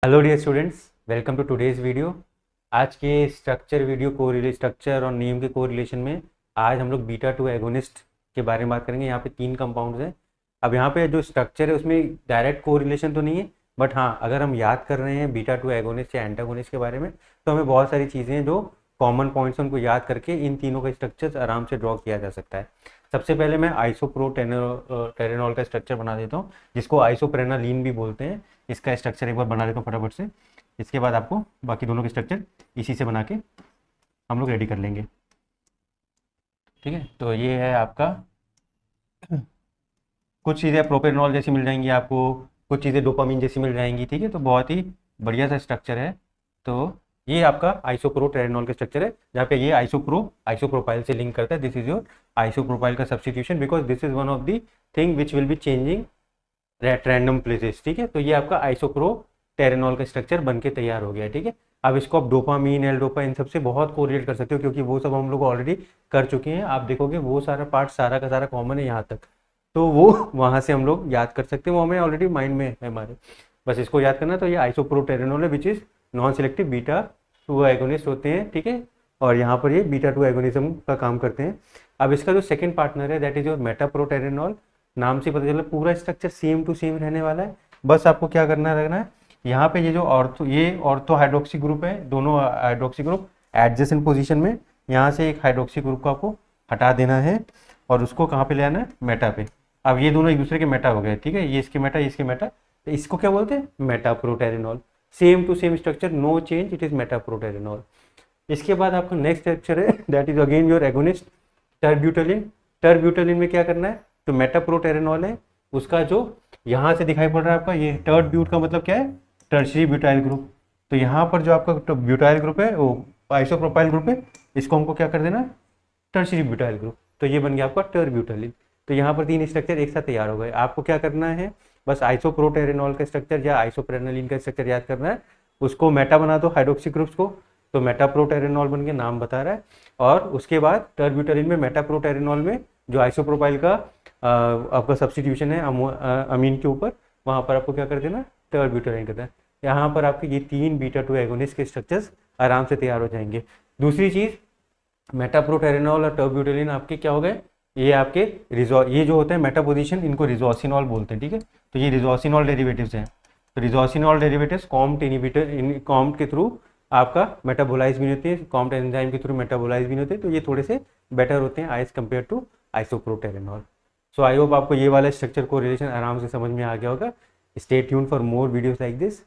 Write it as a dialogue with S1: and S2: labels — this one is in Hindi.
S1: Hello dear students, welcome to today's video. आज के स्ट्रक्चर और नेम के कोरिलेशन में आज हम लोग बीटा टू एगोनिस्ट के बारे में बात करेंगे। यहाँ पे 3 कंपाउंड्स हैं। अब यहाँ पे जो स्ट्रक्चर है उसमें डायरेक्ट कोरिलेशन तो नहीं है, बट हाँ, अगर हम याद कर रहे हैं बीटा टू एगोनिस्ट या एंटागोनिस्ट के बारे में तो हमें बहुत सारी चीज़ें हैं जो कॉमन पॉइंट्स हैं, उनको याद करके इन तीनों का स्ट्रक्चर आराम से ड्रॉ किया जा सकता है। सबसे पहले मैं आइसोप्रोटेरेनॉल का स्ट्रक्चर बना देता हूँ, जिसको आइसोप्रेनालीन भी बोलते हैं। इसका स्ट्रक्चर एक बार बना देता हूँ फटाफट से। इसके बाद आपको बाकी दोनों के स्ट्रक्चर इसी से बना के हम लोग रेडी कर लेंगे। ठीक है, तो ये है आपका कुछ चीज़ें प्रोपेनॉल जैसी मिल जाएंगी आपको, कुछ चीज़ें डोपामीन जैसी मिल जाएंगी। ठीक है, तो बहुत ही बढ़िया सा स्ट्रक्चर है। तो ये आपका आइसोप्रोटेरेनॉल का स्ट्रक्चर है, जहाँ पे ये आइसोप्रोपाइल से लिंक करता है। दिस इज योर आइसोप्रोपाइल का substitution, because this is one of the thing which will be changing at random places. ठीक है, तो ये आपका आइसोप्रोटेरेनॉल का स्ट्रक्चर बन के तैयार हो गया। ठीक है, अब इसको आप डोपामीन, एल डोपा, इन सबसे बहुत कोरिलेट कर सकते हो, क्योंकि वो सब हम लोग ऑलरेडी कर चुके हैं। आप देखोगे वो सारा पार्ट सारा का सारा कॉमन है यहाँ तक, तो वो वहाँ से हम लोग याद कर सकते हैं, वो हमें ऑलरेडी माइंड में है हमारे। बस इसको याद करना। तो ये आइसोप्रोटेरेनॉल है which is non selective beta two agonist होते हैं। ठीक है, और यहाँ पर ये बीटा टू एगोनिज्म का काम करते हैं। अब इसका जो सेकंड पार्टनर है दैट इज योर मेटाप्रोटेरेनॉल। नाम से पता चला पूरा स्ट्रक्चर सेम टू सेम रहने वाला है। बस आपको क्या करना है, यहाँ पे ये जो ऑर्थो हाइड्रोक्सी ग्रुप है, दोनों हाइड्रोक्सी ग्रुप एडजेसेंट पोजीशन में, यहाँ से एक हाइड्रोक्सी ग्रुप को आपको हटा देना है और उसको कहाँ पे ले आना है, मेटा पे। अब ये दोनों एक दूसरे के मेटा हो गए। ठीक है, ये इसके मेटा, ये इसके मेटा, तो इसको क्या बोलते हैं, metaproterenol. Same to same structure, no change, it is metaproterenol. इसके बाद आपका नेक्स्ट स्ट्रक्चर है that is again your agonist terbutaline. Terbutaline में क्या करना है, तो मेटाप्रोटेरेनॉल है, उसका जो यहाँ से दिखाई पड़ रहा है आपका ये टर्ड ब्यूट का मतलब क्या है, टर्शरी ब्यूटाइल ग्रुप। तो यहाँ पर जो आपका ब्यूटाइल ग्रुप है वो आइसोप्रोपाइल ग्रुप है, इसको हमको क्या कर देना है, टर्शरी ब्यूटाइल ग्रुप। तो ये बन गया आपका टर्ब्यूटेलिन। तो यहाँ पर 3 स्ट्रक्चर एक साथ तैयार हो गए। आपको क्या करना है, बस आइसोप्रोटेरेनॉल का स्ट्रक्चर या आइसोप्रेनालिन का स्ट्रक्चर याद करना है, उसको मेटा बना दो हाइड्रोक्सी ग्रुप्स को, तो मेटाप्रोटेरेनॉल बन के नाम बता रहा है। और उसके बाद टर्ब्यूटेलिन में, मेटाप्रोटेरेनॉल में जो आइसोप्रोपाइल का आपका सब्स्टिट्यूशन है अमीन के ऊपर, वहाँ पर आपको क्या कर देना, टर्ब्यूटेलिन करना है। यहाँ पर आपके ये 3 बीटा टू एगोनिस्ट के स्ट्रक्चर्स आराम से तैयार हो जाएंगे। दूसरी चीज़, मेटाप्रोटेरेनॉल और टर्ब्यूटेलिन आपके क्या हो गए, ये आपके ये जो होते हैं मेटा पोजीशन, इनको रिजोसिनॉल बोलते हैं। ठीक है, तो ये रिजोसिनॉल डेरिवेटिव्स हैं। तो रिजोसिनॉल डेरिवेटिव्स कॉम्ट इनहिबिटर, कॉम्ट के थ्रू आपका मेटाबोलाइज भी होते हैं, कॉम्ट एंजाइम के थ्रू मेटाबोलाइज भी होते हैं, तो ये थोड़े से बेटर होते हैं as compared to isoproterenol. So I hope आपको ये वाला स्ट्रक्चर को रिलेशन आराम से समझ में आ गया होगा। Stay tuned for more videos like this.